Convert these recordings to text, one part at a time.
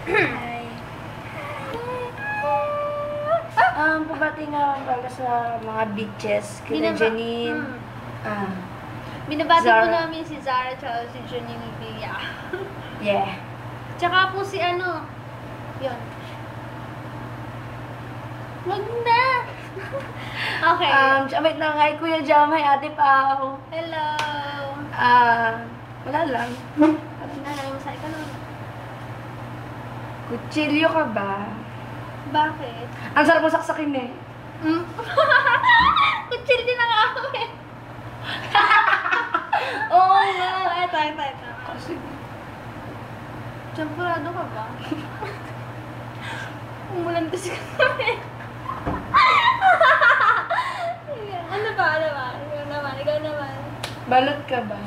Hi. Pabati nga pala sa mga bitches. Kina Janine. Binabati po Zara. namin si Zara at si Janine Villa. Yeah. Tsaka po si ano. Yun. Wag na! Okay. Wait lang. Hi, Kuya Jam. Hi, Ate Pao. Hello! Wala lang. Nanay mo sa ikaw nun. Kutsilyo ka ba? Bakit? Ang sarap mo saksakin eh. Kutsil din ang ako eh. Oo nga. Ito. Kasi, Champurado ka ba? Umulan kasi kami. Ano ba? Ikaw naman. balot ka ba?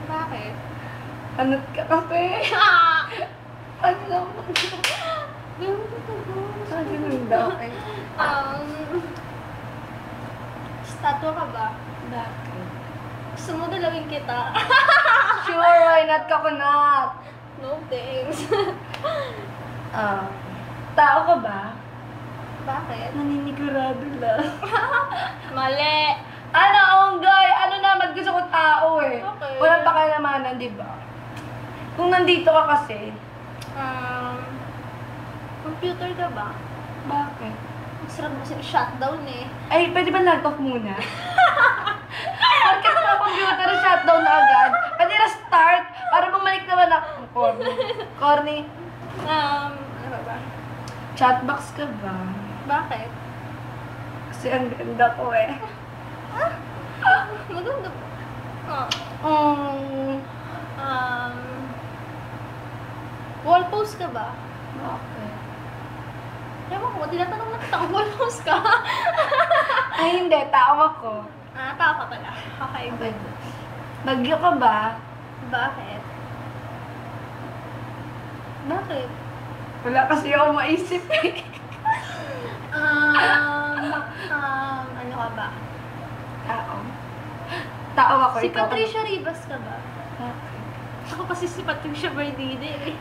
Bakit? Anot ka kape? Ano? Sabi nung daw eh. Statwa ka ba? Bakit? Gusto mo dalawin kita? Sure, why not coconut? No thanks. Tao ka ba? Bakit? Naninigurado lang. Mali! Ano, onggay? Ano naman gusto ko tao eh. Okay. Walang pakialamanan, di ba? Kung nandito ka kasi, Computer ka ba? bakit? Ang sarap mo shutdown eh. Ay, pwede ba log-off muna? Bakit na computer shutdown na agad? Pwede na start para bumalik naman ako. Corny. Ano ba? Chatbox ka ba? Bakit? Kasi ang ganda ko eh. Maganda ba? Wall post ka ba? Bakit? Ewan ko, tinatanong na kita kung wall post ka. Ay, hindi. Tao ako. Tao ka pala. Okay, good. Bagyo ka ba? Bakit? Bakit? Wala kasi ako maisip eh. Ano ka ba? Tao. Tao ako, Si ikaw. Patricia Rivas ka ba? Bakit? Ako kasi si Patricia Bardide eh.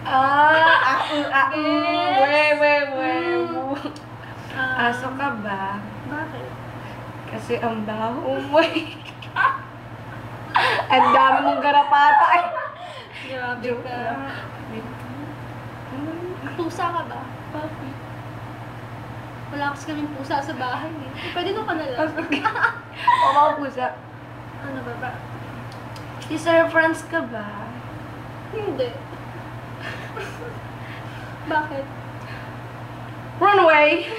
Aso ka ba? Bakit? Kasi ang baho mo eh. Ang dami mong garapata eh. Grabe Joke ka. lang. Pusa ka ba? Bakit? Wala kasi kaming pusa sa bahay eh. Pwede nung ka na lang. O mga pusa. Ano ba? Si Sir Franz ka ba? Hindi. Bakit? Run away!